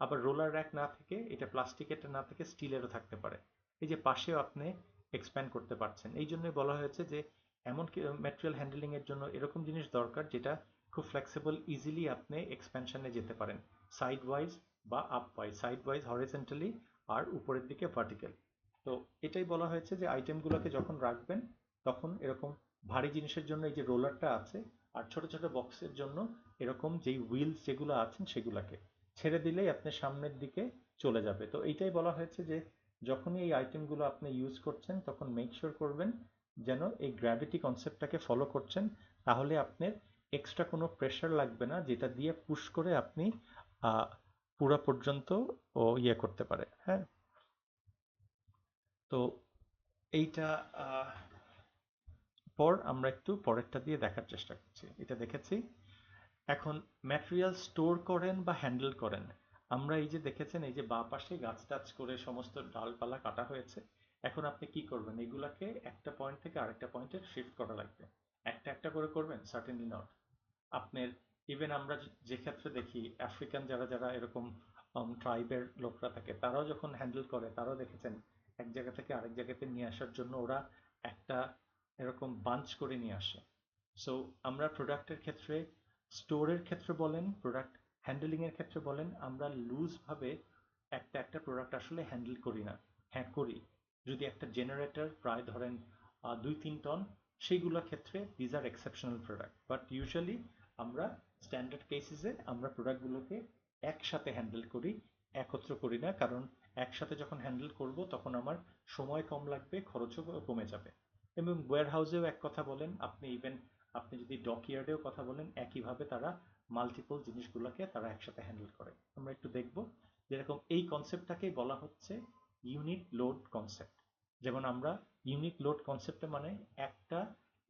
আবার রোলার র্যাক না থেকে এটা প্লাস্টিকের না থেকে স্টিলেরও থাকতে পারে। এই যে পাশেও আপনি এক্সপ্যান্ড করতে পারছেন। এই জন্যই বলা হয়েছে যে এমন ম্যাটেরিয়াল হ্যান্ডলিং এর জন্য এরকম জিনিস দরকার যেটা খুব ফ্লেক্সিবল, ইজিলি আপনি এক্সপ্যানশনে যেতে পারেন, সাইড ওয়াইজ বা up wise, side wise horizontally আর উপরের দিকে ভার্টিক্যাল। তো এটাই বলা হয়েছে যে আইটেমগুলোকে যখন রাখবেন তখন এরকম ভারী জিনিসের জন্য এই যে রোলারটা আছে, আর ছোট ছোট বক্সের জন্য এরকম যেই হুইলস যেগুলো আছেন সেগুলোকে ছেড়ে দিলেই আপনি সামনের দিকে চলে যাবে। তো এইটাই বলা হয়েছে যে যখনই এই আইটেমগুলো আপনি ইউজ করছেন তখন মেক শিওর করবেন যেন এই গ্র্যাভিটি কনসেপ্টটাকে ফলো করছেন, তাহলে আপনার এক্সট্রা কোনো প্রেশার লাগবে না, যেটা দিয়ে পুশ করে আপনি পুরো পর্যন্ত ও ইয়ে করতে পারে। হ্যাঁ, তো এইটা পর আমরা একটু পরেরটা দিয়ে দেখার চেষ্টা করছি। এটা দেখেছি। এখন ম্যাটেরিয়াল স্টোর করেন বা হ্যান্ডেল করেন, আমরা এই যে দেখেছেন এই যে বাঁ পাশে গাছ টাছ করে সমস্ত ডালপালা কাটা হয়েছে, এখন আপনি কি করবেন, এগুলাকে একটা পয়েন্ট থেকে আরেকটা পয়েন্টে শিফট করা লাগবে। একটা একটা করে করবেন, সার্টেনলি নট। আপনার ইভেন আমরা যে ক্ষেত্রে দেখি আফ্রিকান যারা যারা এরকম ট্রাইবের লোকরা থাকে, তারাও যখন হ্যান্ডেল করে, তারাও দেখেছেন এক জায়গা থেকে আরেক জায়গাতে নিয়ে আসার জন্য ওরা একটা এরকম বাঞ্চ করে নিয়ে আসে। সো আমরা প্রোডাক্টের ক্ষেত্রে, স্টোরের ক্ষেত্রে বলেন, প্রোডাক্ট হ্যান্ডেলিং এর ক্ষেত্রে বলেন, আমরা লুজ ভাবে একটা একটা প্রোডাক্ট আসলে হ্যান্ডেল করি না। হ্যাঁ করি, যদি একটা জেনারেটর প্রায় ধরেন 2-3 টন, সেইগুলোর ক্ষেত্রে these are exceptional product, but usually আমরা স্ট্যান্ডার্ড কেসেসে আমরা প্রোডাক্টগুলোকে একসাথে হ্যান্ডেল করি, একত্র করি না, কারণ একসাথে যখন হ্যান্ডেল করব তখন আমার সময় কম লাগবে, খরচও কমে যাবে। এবং ওয়্যার হাউসেও এক কথা বলেন আপনি, ইভেন আপনি যদি ডকইয়ার্ডেও কথা বলেন, একইভাবে তারা মাল্টিপল জিনিসগুলোকে তারা একসাথে হ্যান্ডেল করে। আমরা একটু দেখব যেরকম এই কনসেপ্টটাকেই বলা হচ্ছে ইউনিট লোড কনসেপ্ট। যেমন আমরা ইউনিট লোড কনসেপ্টে মানে একটা,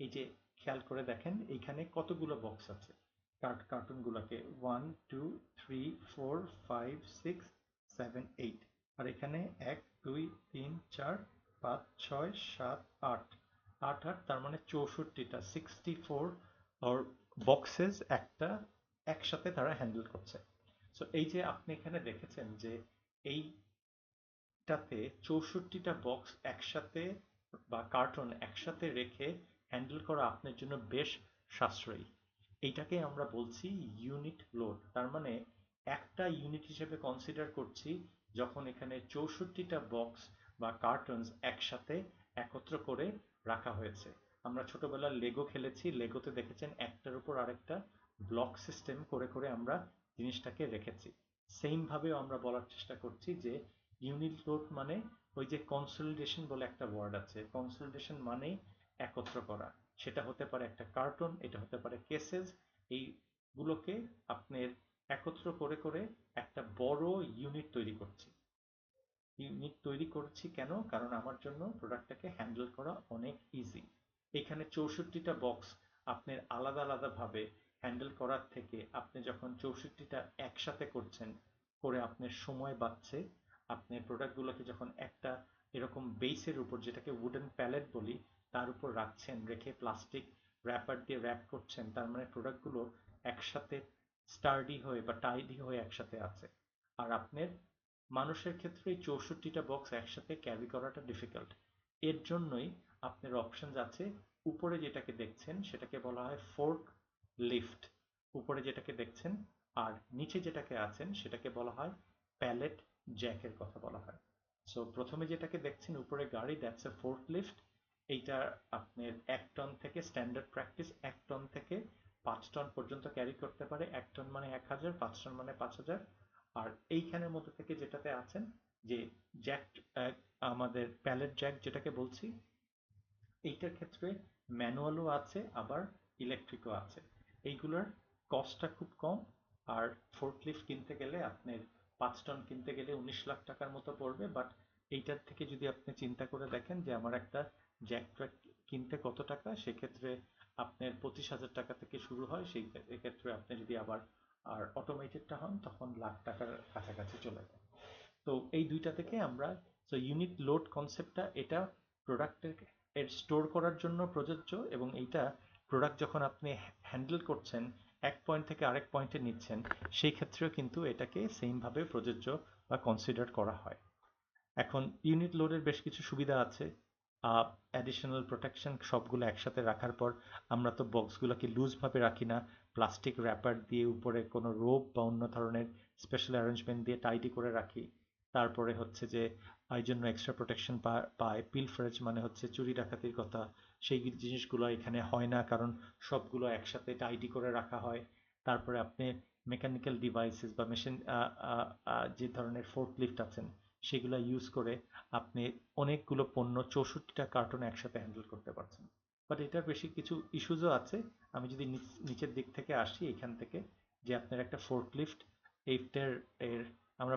এই যে খেয়াল করে দেখেন এইখানে কতগুলো বক্স আছে, কার্টুনগুলোকে 1 2 3 4 5 6 7 8, আর এখানে 1 2 3 4 5 6 7 8 8 8, তার মানে 64টা 64 আর বক্সেস একটা একসাথে তারা হ্যান্ডেল করছে। সো এই যে আপনি এখানে দেখেছেন যে এইটাতে 64টা বক্স একসাথে বা কার্টন একসাথে রেখে হ্যান্ডেল করা আপনার জন্য বেশ সাশ্রয়ী। এইটাকে আমরা বলছি ইউনিট লোড। তার মানে একটা ইউনিট হিসেবে কনসিডার করছি যখন এখানে 64টা বক্স বা কার্টনস একসাথে একত্র করে রাখা হয়েছে। আমরা ছোটবেলায় লেগো খেলেছি, লেগোতে দেখেছেন একটার উপর আরেকটা ব্লক সিস্টেম করে করে আমরা জিনিসটাকে রেখেছি। সেম ভাবেও আমরা বলার চেষ্টা করছি যে ইউনিট লোড মানে ওই যে কনসলিডেশন বলে একটা ওয়ার্ড আছে, কনসলিডেশন মানে একত্র করা। সেটা হতে পারে একটা কার্টন, এটা হতে পারে কেসেস। এইগুলোকে আপনার একত্র করে করে একটা বড় ইউনিট তৈরি করছি। ইউনিট তৈরি করছি কেন? কারণ আমার জন্য প্রোডাক্টটাকে হ্যান্ডেল করা অনেক ইজি। এখানে 64টা বক্স আপনার আলাদা আলাদাভাবে হ্যান্ডেল করার থেকে আপনি যখন 64টা একসাথে করছেন, করে আপনার সময় বাঁচছে। আপনার প্রোডাক্টগুলোকে যখন একটা এরকম বেসের উপর, যেটাকে উডেন প্যালেট বলি, তার উপর রাখছেন, রেখে প্লাস্টিক র্যাপার দিয়ে র্যাপ করছেন, তার মানে প্রোডাক্টগুলো একসাথে স্টার্ডি হয়ে বা টাইডি হয়ে একসাথে আছে। আর আপনার মানুষের ক্ষেত্রে এই 64টা বক্স একসাথে ক্যারি করাটা ডিফিকাল্ট। এর জন্যই আপনার অপশনস আছে। উপরে যেটাকে দেখছেন সেটাকে বলা হয় ফোর্ক লিফট, উপরে যেটাকে দেখছেন। আর নিচে যেটাকে আছেন সেটাকে বলা হয় প্যালেট জ্যাকের কথা বলা হয়। সো প্রথমে যেটাকে দেখছেন উপরে গাড়ি, দ্যাটস এ ফোর্ক লিফট। এইটা আপনার 1 টন থেকে, স্ট্যান্ডার্ড প্র্যাকটিস 1 টন থেকে 5 টন পর্যন্ত ক্যারি করতে পারে। 1 টন মানে 1000, 5 টন মানে 5000। আর এইখানের মধ্যে থেকে যেটাতে আছেন যে জ্যাক, আমাদের প্যালেট জ্যাক যেটাকে বলছি, এইটার ক্ষেত্রে ম্যানুয়ালও আছে আবার ইলেকট্রিকও আছে। এইগুলোর কস্টটা খুব কম। আর ফোর্কলিফট কিনতে গেলে আপনার 5 টন কিনতে গেলে 19 লাখ টাকার মতো পড়বে। বাট এইটার থেকে যদি আপনি চিন্তা করে দেখেন যে আমার একটা জ্যাক ট্র্যাক কিনতে কত টাকা, সেক্ষেত্রে আপনার 25,000 টাকা থেকে শুরু হয়। সেই এক্ষেত্রে আপনি যদি আবার আর অটোমেটেডটা হন তখন লাখ টাকার কাছাকাছি চলে যায়। তো এই দুইটা থেকে আমরা, সো ইউনিট লোড কনসেপ্টটা এটা প্রোডাক্টের এর স্টোর করার জন্য প্রযোজ্য, এবং এইটা প্রোডাক্ট যখন আপনি হ্যান্ডেল করছেন, এক পয়েন্ট থেকে আরেক পয়েন্টে নিচ্ছেন, সেই ক্ষেত্রেও কিন্তু এটাকে সেমভাবে প্রযোজ্য বা কনসিডার করা হয়। এখন ইউনিট লোডের বেশ কিছু সুবিধা আছে। অ্যাডিশনাল প্রোটেকশন, সবগুলো একসাথে রাখার পর আমরা তো বক্সগুলোকে লুজভাবে রাখি না, প্লাস্টিক র্যাপার দিয়ে উপরে কোনো রোপ বা অন্য ধরনের স্পেশাল অ্যারেঞ্জমেন্ট দিয়ে টাইটি করে রাখি। তারপরে হচ্ছে যে এই জন্য এক্সট্রা প্রোটেকশন পায়। পিলফারেজ মানে হচ্ছে চুরি ডাকাতির কথা, সেই জিনিসগুলো এখানে হয় না, কারণ সবগুলো একসাথে টাইটি করে রাখা হয়। তারপরে আপনি মেকানিক্যাল ডিভাইসেস বা মেশিন, যে ধরনের ফোর্কলিফট আছেন সেগুলো ইউজ করে আপনি অনেকগুলো পণ্য 64টা কার্টন একসাথে হ্যান্ডেল করতে পারছেন। বাট এটার বেশি কিছু ইস্যুজও আছে। আমি যদি নিচের দিক থেকে আসি, এখান থেকে, যে আপনার একটা ফোর্কলিফট, এইটার এর আমরা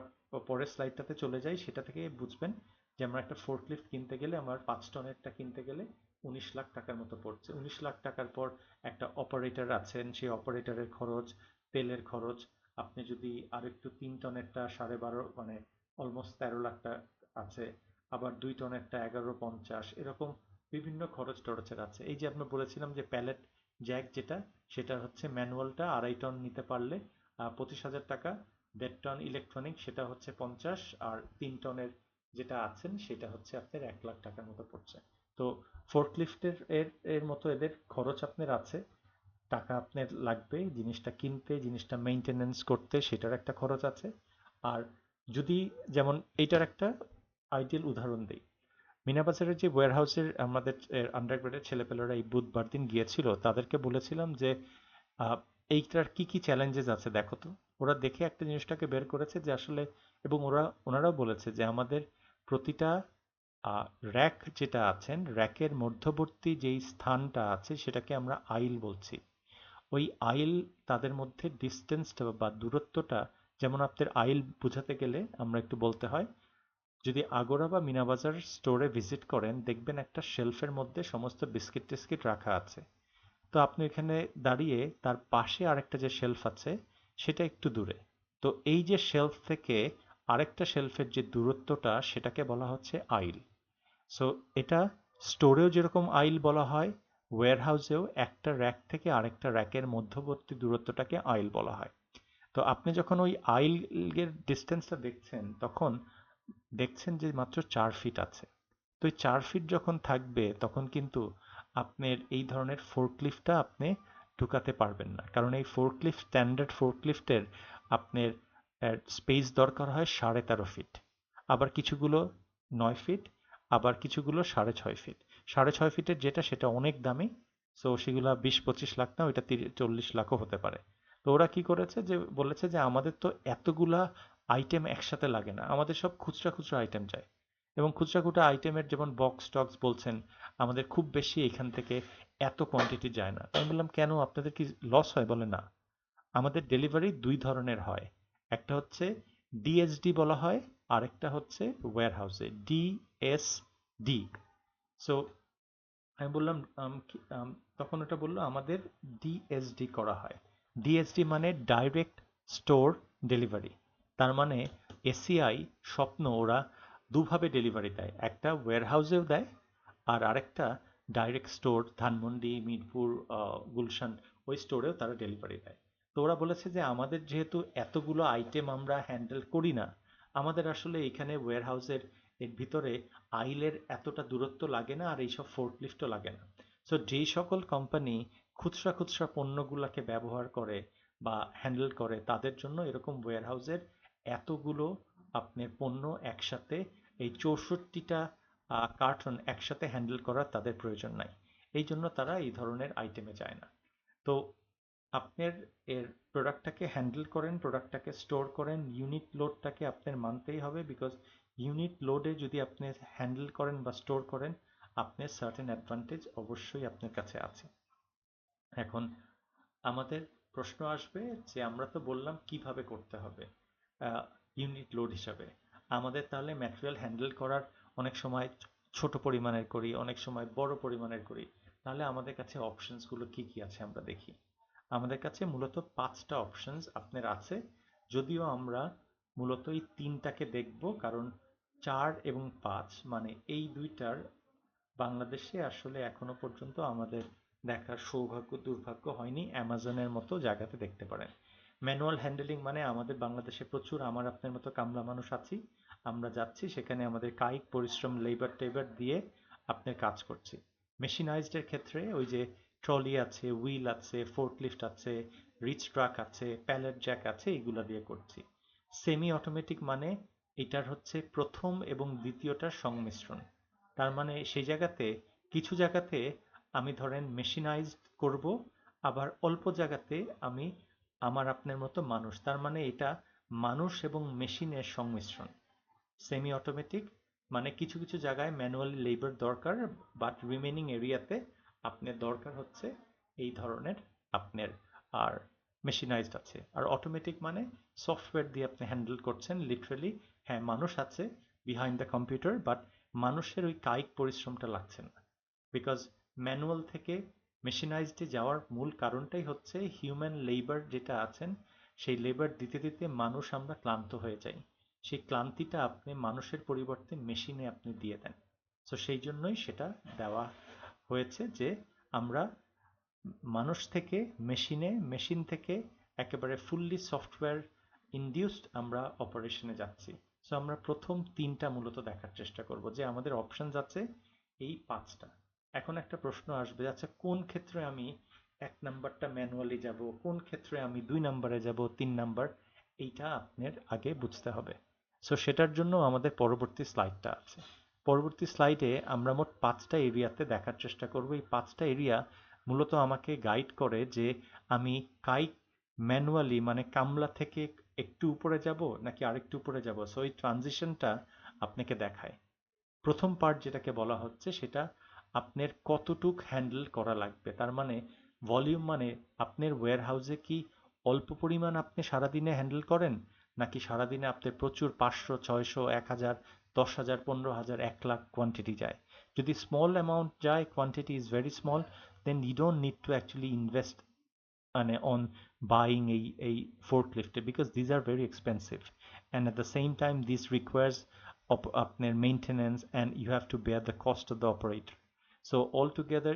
পরের স্লাইডটাতে চলে যাই, সেটা থেকে বুঝবেন যে আমরা একটা ফোর্কলিফট কিনতে গেলে, আমার 5 টনেরটা কিনতে গেলে 19 লাখ টাকার মতো পড়ছে। 19 লাখ টাকার পর একটা অপারেটর আছেন, সেই অপারেটরের খরচ, তেলের খরচ। আপনি যদি আরেকটু 3 টনেরটা 12.5, মানে অলমোস্ট 13 লাখ আছে। আবার 2 টনেরটা 11.50, এরকম বিভিন্ন খরচ টরচের আছে। এই যে আমরা বলেছিলাম যে প্যালেট জ্যাক যেটা, সেটা হচ্ছে ম্যানুয়ালটা 2.5 টন নিতে পারলে 25,000 টাকা। 1.5 টন ইলেকট্রনিক সেটা হচ্ছে 50, আর 3 টনের যেটা আছেন সেটা হচ্ছে আপনার 1 লাখ টাকার মতো পড়ছে। তো ফোর্কলিফটের এর এর মতো এদের খরচ আপনার আছে, টাকা আপনার লাগবে জিনিসটা কিনতে, জিনিসটা মেইনটেনেন্স করতে, সেটার একটা খরচ আছে। আর যদি, যেমন এইটার একটা আইডিয়াল উদাহরণ দিই, মিনাবাজারের যে ওয়্যারহাউসের আমাদের আন্ডারগ্রেডের ছেলেপেলেরা এই বুধবার দিন গিয়েছিল, তাদেরকে বলেছিলাম যে এইটার কি কি চ্যালেঞ্জেস আছে দেখো তো। ওরা দেখে একটা জিনিসটাকে বের করেছে যে আসলে, এবং ওনারাও বলেছে যে আমাদের প্রতিটা র্যাক যেটা আছেন, র্যাকের মধ্যবর্তী যেই স্থানটা আছে সেটাকে আমরা আইল বলছি। ওই আইল, তাদের মধ্যে ডিস্টেন্সটা বা দূরত্বটা, যেমন আপনার আইল বোঝাতে গেলে আমরা একটু বলতে হয়, যদি আগোরা বা মিনাবাজার স্টোরে ভিজিট করেন, দেখবেন একটা শেলফের মধ্যে সমস্ত বিস্কিট টিস্কিট রাখা আছে। তো আপনি এখানে দাঁড়িয়ে তার পাশে আরেকটা যে শেলফ আছে সেটা একটু দূরে। তো এই যে শেলফ থেকে আরেকটা শেলফের যে দূরত্বটা সেটাকে বলা হচ্ছে আইল। সো এটা স্টোরেও যেরকম আইল বলা হয়, ওয়্যারহাউসেও একটা র্যাক থেকে আরেকটা র্যাকের মধ্যবর্তী দূরত্বটাকে আইল বলা হয়। তো আপনি যখন ওই আইলের ডিস্টেন্সটা দেখছেন তখন দেখছেন যে মাত্র 4 ফিট আছে। তো এই 4 ফিট যখন থাকবে তখন কিন্তু আপনার এই ধরনের ফোর্কলিফটটা আপনি ঢুকাতে পারবেন না, কারণ এই ফোর্কলিফট, স্ট্যান্ডার্ড ফোর্কলিফটের আপনার স্পেস দরকার হয় 13.5 ফিট, আবার কিছুগুলো 9 ফিট, আবার কিছুগুলো 6.5 ফিট। 6.5 ফিটের যেটা সেটা অনেক দামি, সো সেগুলো 20-25 লাখ না, ওইটা 40 লাখও হতে পারে। তো ওরা কি করেছে যে বলেছে যে আমাদের তো এতগুলা আইটেম একসাথে লাগে না, আমাদের সব খুচরা খুচরা আইটেম চাই, এবং খুচরা খুচরা আইটেমের যেমন বক্স টক্স বলছেন, আমাদের খুব বেশি এখান থেকে এত কোয়ান্টিটি যায় না। আমি বললাম কেন, আপনাদের কি লস হয়? বলে না, আমাদের ডেলিভারি দুই ধরনের হয়, একটা হচ্ছে ডিএসডি বলা হয়, আরেকটা হচ্ছে ওয়্যারহাউসে ডিএসডি। সো আমি বললাম তখন ওটা বললো আমাদের ডিএসডি করা হয়। ডিএসডি মানে ডাইরেক্ট স্টোর ডেলিভারি। তার মানে এসিআই স্বপ্ন ওরা দুভাবে ডেলিভারি দেয়, একটা ওয়্যারহাউসেও দেয় আর আরেকটা ডাইরেক্ট স্টোর ধানমন্ডি, মিরপুর, গুলশান, ওই স্টোরেও তারা ডেলিভারি দেয়। তো ওরা বলেছে যে আমাদের যেহেতু এতগুলো আইটেম আমরা হ্যান্ডেল করি না, আমাদের আসলে এখানে ওয়্যারহাউসের এর ভিতরে আইলের এতটা দূরত্ব লাগে না, আর এইসব ফোর্কলিফটও লাগে না। সো যেই সকল কোম্পানি খুচরা খুচরা পণ্যগুলোকে ব্যবহার করে বা হ্যান্ডেল করে, তাদের জন্য এরকম ওয়্যারহাউসের এতগুলো আপনার পণ্য একসাথে, এই 64টা কার্টন একসাথে হ্যান্ডেল করার তাদের প্রয়োজন নাই। এই জন্য তারা এই ধরনের আইটেমে যায় না। তো আপনার এর প্রোডাক্টটাকে হ্যান্ডেল করেন, প্রোডাক্টটাকে স্টোর করেন, ইউনিট লোডটাকে আপনার মানতেই হবে, বিকজ ইউনিট লোডে যদি আপনি হ্যান্ডেল করেন বা স্টোর করেন, আপনার সার্টেন অ্যাডভান্টেজ অবশ্যই আপনার কাছে আছে। এখন আমাদের প্রশ্ন আসবে যে আমরা তো বললাম কিভাবে করতে হবে ইউনিট লোড হিসাবে। আমাদের তাহলে ম্যাটেরিয়াল হ্যান্ডেল করার অনেক সময় ছোট পরিমাণের করি, অনেক সময় বড় পরিমাণের করি, তাহলে আমাদের কাছে অপশনসগুলো কি কি আছে আমরা দেখি। আমাদের কাছে মূলত 5টা অপশনস আপনার আছে, যদিও আমরা মূলত এই 3টাকে দেখব, কারণ 4 এবং 5 মানে এই দুইটার বাংলাদেশে আসলে এখনো পর্যন্ত আমাদের দেখার সৌভাগ্য দুর্ভাগ্য হয়নি, অ্যামাজনের মতো জায়গাতে দেখতে পারেন। ম্যানুয়াল হ্যান্ডেলিং মানে আমাদের বাংলাদেশে প্রচুর আমার আপনার মতো কামলা মানুষ আছি, আমরা যাচ্ছি সেখানে আমাদের কায়িক পরিশ্রম, লেবার টেবার দিয়ে আপনার কাজ করছি। মেশিনাইজডের ক্ষেত্রে ওই যে ট্রলি আছে, হুইল আছে, ফোর্কলিফট আছে, রিচ ট্রাক আছে, প্যালেট জ্যাক আছে, এগুলা দিয়ে করছি। সেমি অটোমেটিক মানে এটার হচ্ছে প্রথম এবং দ্বিতীয়টার সংমিশ্রণ। তার মানে সেই জায়গাতে কিছু জায়গাতে আমি ধরেন মেশিনাইজড করব, আবার অল্প জায়গাতে আমি আমার আপনার মতো মানুষ, তার মানে এটা মানুষ এবং মেশিনের সংমিশ্রণ। সেমি অটোমেটিক মানে কিছু কিছু জায়গায় ম্যানুয়ালি লেবার দরকার, বাট রিমেনিং এরিয়াতে আপনার দরকার হচ্ছে এই ধরনের আপনার আর মেশিনাইজড আছে। আর অটোমেটিক মানে সফটওয়্যার দিয়ে আপনি হ্যান্ডেল করছেন লিটারেলি। হ্যাঁ, মানুষ আছে বিহাইন্ড দ্য কম্পিউটার, বাট মানুষের ওই কায়িক পরিশ্রমটা লাগছে না, বিকজ ম্যানুয়াল থেকে মেশিনাইজডে যাওয়ার মূল কারণটাই হচ্ছে হিউম্যান লেবার যেটা আছেন, সেই লেবার দিতে দিতে মানুষ আমরা ক্লান্ত হয়ে যাই। সেই ক্লান্তিটা আপনি মানুষের পরিবর্তে মেশিনে আপনি দিয়ে দেন। সো সেই জন্যই সেটা দেওয়া হয়েছে যে আমরা মানুষ থেকে মেশিনে, মেশিন থেকে একেবারে ফুললি সফটওয়্যার ইনডিউসড আমরা অপারেশনে যাচ্ছি। সো আমরা প্রথম 3টা মূলত দেখার চেষ্টা করব যে আমাদের অপশনস আছে এই 5টা। এখন একটা প্রশ্ন আসবে, আচ্ছা কোন ক্ষেত্রে আমি 1 নাম্বারটা ম্যানুয়ালি যাব, কোন ক্ষেত্রে আমি 2 নাম্বারে যাব, 3 নাম্বার, এইটা আপনার আগে বুঝতে হবে। সো সেটার জন্য আমাদের পরবর্তী স্লাইডটা আছে। পরবর্তী স্লাইডে আমরা মোট 5টা এরিয়াতে দেখার চেষ্টা করব। এই 5টা এরিয়া মূলত আমাকে গাইড করে যে আমি কায়িক ম্যানুয়ালি মানে কামলা থেকে একটু উপরে যাব নাকি আরেকটু উপরে যাব। সো এই ট্রানজিশনটা আপনাকে দেখায়। প্রথম পার্ট যেটাকে বলা হচ্ছে সেটা আপনার কতটুক হ্যান্ডেল করা লাগবে। তার মানে ভলিউম মানে আপনার ওয়্যারহাউসে কি অল্প পরিমাণ আপনি সারাদিনে হ্যান্ডেল করেন, নাকি সারাদিনে আপনার প্রচুর 500, 600, 1000, 10,000, 15,000, 1 লাখ কোয়ান্টিটি যায়। যদি স্মল অ্যামাউন্ট যায়, quantity is very small, then you don't need to actually invest on buying a forklift, because these are very expensive, and at the same time this requires আপনার maintenance, and you have to bear the cost of the operator. So altogether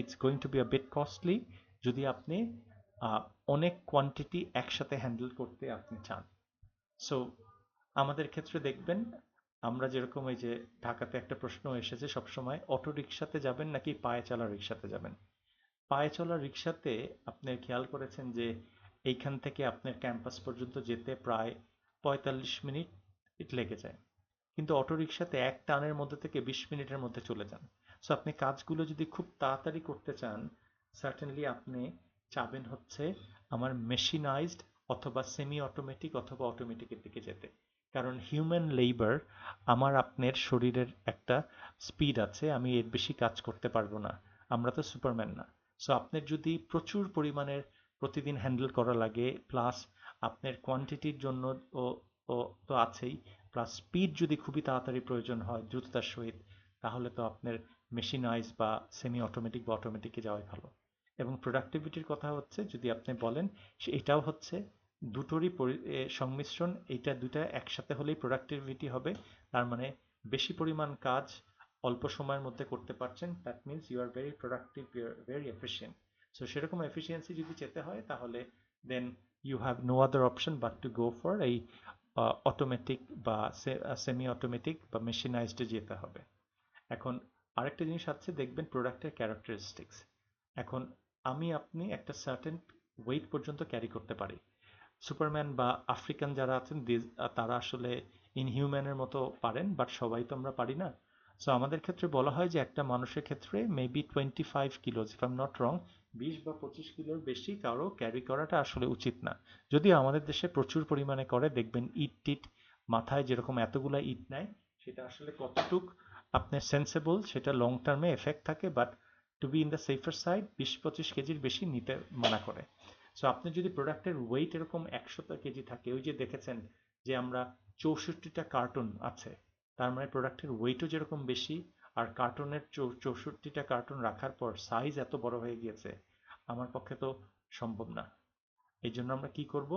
it's going to be a bit costly যদি আপনি অনেক quantity একসাথে handle করতে আপনি চান। So আমাদের ক্ষেত্রে দেখবেন আমরা যেরকম এই যে ঢাকাতে একটা প্রশ্ন এসেছে সবসময়, অটো রিক্সাতে যাবেন নাকি পায়ে চলা রিক্সাতে যাবেন। পায়ে চলা রিক্সাতে আপনি খেয়াল করেছেন যে এইখান থেকে আপনার ক্যাম্পাস পর্যন্ত যেতে প্রায় 45 মিনিট লেগে যায়, কিন্তু অটো রিক্সাতে এক টানের মধ্যে থেকে 20 মিনিটের মধ্যে চলে যান। সো আপনি কাজগুলো যদি খুব তাড়াতাড়ি করতে চান, সার্টেনলি আপনি চাবেন হচ্ছে আমার মেশিনাইজড অথবা সেমি অটোমেটিক অথবা অটোমেটিকের দিকে যেতে। কারণ হিউম্যান লেবার, আমার আপনার শরীরের একটা স্পিড আছে, আমি এর বেশি কাজ করতে পারবো না, আমরা তো সুপারম্যান না। সো আপনার যদি প্রচুর পরিমাণের প্রতিদিন হ্যান্ডেল করা লাগে, প্লাস আপনার কোয়ান্টিটির জন্য ও ও তো আছেই, প্লাস স্পিড যদি খুবই তাড়াতাড়ি প্রয়োজন হয় দ্রুততার সহিত, তাহলে তো আপনার মেশিনাইজ বা সেমি অটোমেটিক বা অটোমেটিকে যাওয়াই ভালো। এবং প্রোডাক্টিভিটির কথা হচ্ছে যদি আপনি বলেন, এটাও হচ্ছে দুটোরই সংমিশ্রণ, এইটা দুটা একসাথে হলেই প্রোডাক্টিভিটি হবে। তার মানে বেশি পরিমাণ কাজ অল্প সময়ের মধ্যে করতে পারছেন, that means you are very productive, you are very efficient. So সেরকম এফিসিয়েন্সি যদি যেতে হয় তাহলে then you have no other option but to go for এই অটোমেটিক বা সেমি অটোমেটিক বা মেশিনাইজডে যেতে হবে। এখন আরেকটা জিনিস আছে, দেখবেন প্রোডাক্টের ক্যারেক্টারিস্টিক্স। এখন আমি আপনি একটা সার্টেন ওয়েট পর্যন্ত ক্যারি করতে পারি। সুপারম্যান বা আফ্রিকান যারা আছেন তারা আসলে ইনহিউম্যানের মতো পারেন, বাট সবাই তো আমরা পারি না। সো আমাদের ক্ষেত্রে বলা হয় যে একটা মানুষের ক্ষেত্রে maybe 25 কিলোজ, if I am not wrong, 20 বা 25 কিলোর বেশি কারো ক্যারি করাটা আসলে উচিত না। যদিও আমাদের দেশে প্রচুর পরিমাণে করে, দেখবেন ইট টিট মাথায় যেরকম এতগুলা ইট নেয়, সেটা আসলে কতটুক আপনার সেন্সেবল সেটা লং টার্মে এফেক্ট থাকে, but to be in the safer side 20-25 কেজির বেশি নিতে মানা করে। সো আপনি যদি প্রোডাক্টের ওয়েট এরকম 100 কেজি থাকে, ওই যে দেখেছেন যে আমরা 64টা কার্টুন আছে, তার মানে প্রোডাক্টের ওয়েটও যেরকম বেশি, আর কার্টুনের 64টা কার্টুন রাখার পর সাইজ এত বড় হয়ে গিয়েছে, আমার পক্ষে তো সম্ভব না। এই জন্য আমরা কি করব,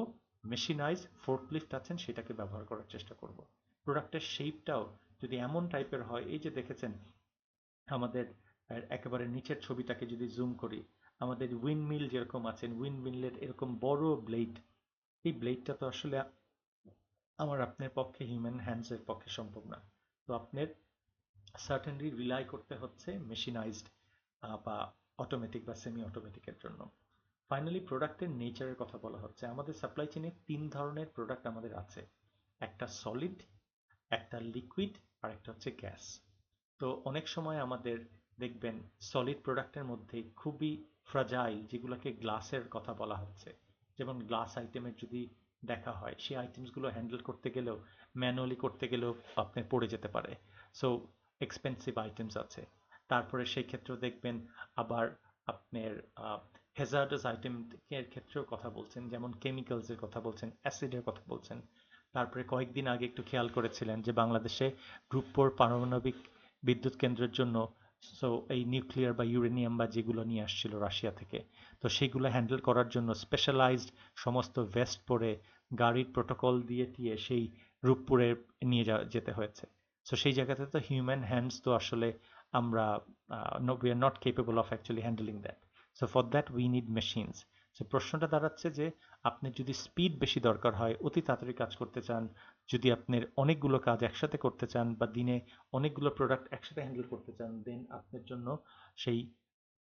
মেশিনাইজ ফোর্কলিফট আছেন সেটাকে ব্যবহার করার চেষ্টা করব। প্রোডাক্টের শেপটাও যদি এমন টাইপের হয়, এই যে দেখেছেন আমাদের একেবারে নিচের ছবিটাকে যদি জুম করি, আমাদের উইন্ডমিল যেরকম আছেন, উইন্ডমিলের এরকম বড় ব্লেড, এই ব্লেডটা তো আসলে আমার আপনার পক্ষে হিউম্যান হ্যান্ডসের পক্ষে সম্ভব না। তো আপনার সার্টেনলি রিলাই করতে হচ্ছে মেশিনাইজড বা অটোমেটিক বা সেমি অটোমেটিকের জন্য। ফাইনালি প্রোডাক্টের নেচারের কথা বলা হচ্ছে। আমাদের সাপ্লাই চেইনে 3 ধরনের প্রোডাক্ট আমাদের আছে, একটা সলিড, একটা লিকুইড, আর একটা হচ্ছে গ্যাস। তো অনেক সময় আমাদের দেখবেন সলিড প্রোডাক্টের মধ্যে খুবই ফ্রাজাইল, যেগুলোকে গ্লাসের কথা বলা হচ্ছে, যেমন গ্লাস আইটেমের যদি দেখা হয়, সেই আইটেমসগুলো হ্যান্ডেল করতে গেলেও, ম্যানুয়ালি করতে গেলেও আপনার পড়ে যেতে পারে। সো এক্সপেন্সিভ আইটেমস আছে। তারপরে সেই ক্ষেত্রেও দেখবেন আবার আপনার হ্যাজার্ডাস আইটেমের ক্ষেত্রেও কথা বলছেন, যেমন কেমিক্যালসের কথা বলছেন, অ্যাসিডের কথা বলছেন। তারপরে কয়েকদিন আগে একটু খেয়াল করেছিলেন যে বাংলাদেশে গ্রুপ 4 পারমাণবিক বিদ্যুৎ কেন্দ্রের জন্য সো এই নিউক্লিয়ার বা ইউরেনিয়াম বা যেগুলো নিয়ে আসছিল রাশিয়া থেকে, তো সেগুলো হ্যান্ডেল করার জন্য স্পেশালাইজড সমস্ত ভেস্ট পরে গাড়ির প্রোটোকল দিয়ে টিয়ে সেই রূপপুরে নিয়ে যেতে হয়েছে। সো সেই জায়গাতে তো হিউম্যান হ্যান্ডস তো আসলে আমরা we are not capable of actually handling that. So for that we need machines. So প্রশ্নটা দাঁড়াচ্ছে যে আপনি যদি স্পিড বেশি দরকার হয়, অতি তাড়াতাড়ি কাজ করতে চান, যদি আপনার অনেকগুলো কাজ একসাথে করতে চান বা দিনে অনেকগুলো প্রোডাক্ট একসাথে হ্যান্ডেল করতে চান, দেন আপনার জন্য সেই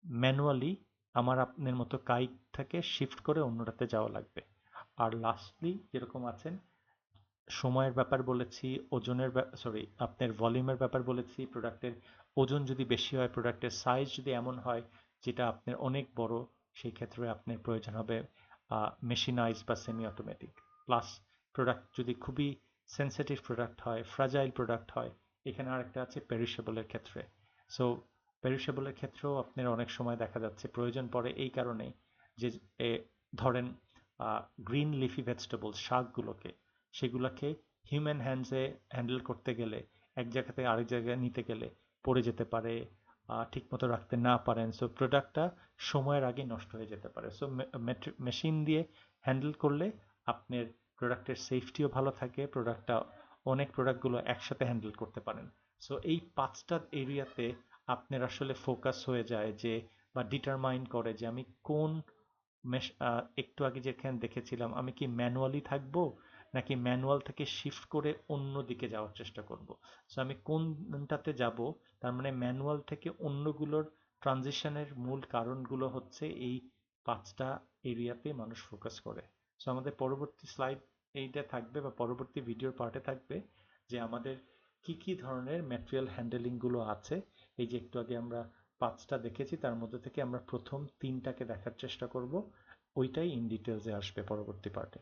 ম্যানুয়ালি আমার আপনার মতো কাইট থেকে শিফট করে অন্যটাতে যাওয়া লাগবে। আর লাস্টলি যেরকম আছেন, সময়ের ব্যাপার বলেছি, ওজনের সরি আপনার ভলিউমের ব্যাপার বলেছি, প্রোডাক্টের ওজন যদি বেশি হয়, প্রোডাক্টের সাইজ যদি এমন হয় যেটা আপনার অনেক বড়, সেই ক্ষেত্রে আপনার প্রয়োজন হবে মেশিনাইজ বা সেমি অটোমেটিক। প্লাস প্রোডাক্ট যদি খুবই সেন্সিটিভ প্রোডাক্ট হয়, ফ্রাজাইল প্রোডাক্ট হয়, এখানে আরেকটা আছে পেরিশেবলের ক্ষেত্রে। সো পেরিশেবলের ক্ষেত্রেও আপনার অনেক সময় দেখা যাচ্ছে প্রয়োজন পড়ে এই কারণেই যে ধরেন গ্রিন লিফি ভেজিটেবল শাকগুলোকে, সেগুলোকে হিউম্যান হ্যান্ডসে হ্যান্ডেল করতে গেলে, এক জায়গা থেকে আরেক জায়গায় নিতে গেলে পড়ে যেতে পারে, ঠিকমতো রাখতে না পারেন, সো প্রোডাক্টটা সময়ের আগে নষ্ট হয়ে যেতে পারে। সো মেশিন দিয়ে হ্যান্ডেল করলে আপনার প্রোডাক্টের সেফটিও ভালো থাকে, অনেক প্রোডাক্টগুলো একসাথে হ্যান্ডেল করতে পারেন। সো এই 5টা এরিয়াতে আপনার আসলে ফোকাস হয়ে যায় যে, বা ডিটারমাইন করে যে আমি কোন একটু আগে যেখানে দেখেছিলাম আমি কি ম্যানুয়ালি থাকবো নাকি ম্যানুয়াল থেকে শিফট করে অন্য দিকে যাওয়ার চেষ্টা করব। সো আমি কোনটাতে যাব, তার মানে ম্যানুয়াল থেকে অন্যগুলোর ট্রানজিশনের মূল কারণগুলো হচ্ছে এই 5টা এরিয়াতে মানুষ ফোকাস করে। সো আমাদের পরবর্তী স্লাইড এইটা থাকবে, বা পরবর্তী ভিডিওর পার্টে থাকবে যে আমাদের কি কি ধরনের ম্যাটেরিয়াল হ্যান্ডেলিং গুলো আছে। এই যে একটু আগে আমরা 5টা দেখেছি, তার মধ্যে থেকে আমরা প্রথম 3টাকে দেখার চেষ্টা করব, ওইটাই ইন ডিটেলসে আসবে পরবর্তী পার্টে।